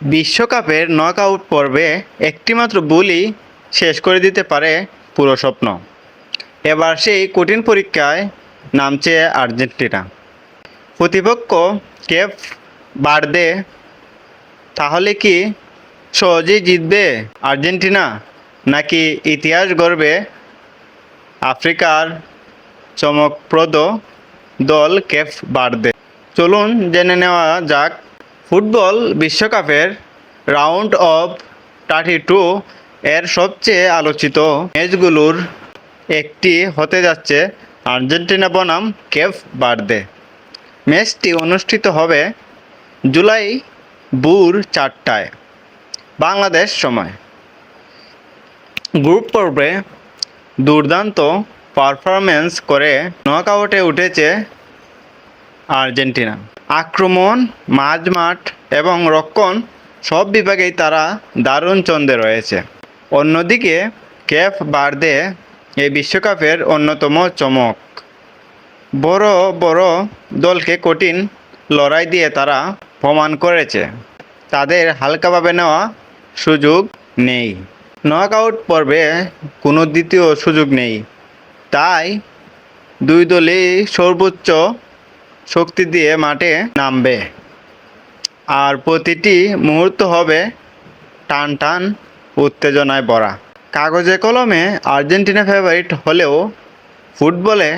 বিশ্বকাপের নকআউট পর্বে একটিমাত্র গোলই শেষ করে দিতে পারে পুরো স্বপ্ন। এবার সেই কঠিন পরীক্ষায় নামছে আর্জেন্টিনা। প্রতিপক্ষ কেপ ভার্দে। তাহলে কি সহজেই জিতবে আর্জেন্টিনা, নাকি ইতিহাস গড়বে আফ্রিকার চমকপ্রদ দল কেপ ভার্দে? চলুন জেনে নেওয়া যাক। ফুটবল বিশ্বকাপের রাউন্ড অফ 32 এর সবচেয়ে আলোচিত ম্যাচগুলোর একটি হতে যাচ্ছে আর্জেন্টিনা বনাম কেপ ভার্দে। ম্যাচটি অনুষ্ঠিত হবে জুলাই ভোর 4টায় বাংলাদেশ সময়। গ্রুপ পর্বে দুর্দান্ত পারফরম্যান্স করে নকআউটে উঠেছে আর্জেন্টিনা। আক্রমণ, মাঝমাঠ এবং রক্ষণ সব বিভাগেই তারা দারুণ ছন্দে রয়েছে। অন্যদিকে কেপ ভার্দে এই বিশ্বকাপের অন্যতম চমক। বড় বড় দলকে কঠিন লড়াই দিয়ে তারা প্রমাণ করেছে তাদের হালকাভাবে নেওয়া সুযোগ নেই। নকআউট পর্বে কোনো দ্বিতীয় সুযোগ নেই, তাই দুই দলই সর্বোচ্চ শক্তি দিয়ে মাঠে নামবে আর প্রতিটি মুহূর্ত হবে টান টান উত্তেজনায় ভরা। কাগজে কলমে আর্জেন্টিনা ফেভারিট হলেও ফুটবলে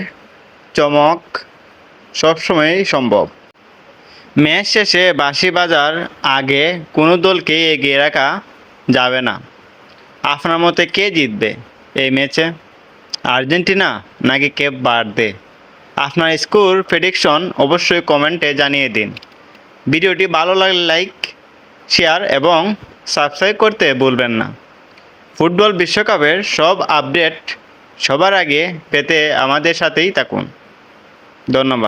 চমক সবসময়ই সম্ভব। ম্যাচ শেষে বাঁশি বাজার আগে কোনো দলকেই এগিয়ে রাখা যাবে না। আপনার মতে কে জিতবে এই ম্যাচে, আর্জেন্টিনা নাকি কেপ ভার্দে? আপনার স্কোর প্রেডিকশন অবশ্যই কমেন্টে জানিয়ে দিন। ভিডিওটি ভালো লাগলে লাইক, শেয়ার এবং সাবস্ক্রাইব করতে ভুলবেন না। ফুটবল বিশ্বকাপের সব আপডেট সবার আগে পেতে আমাদের সাথেই থাকুন। ধন্যবাদ।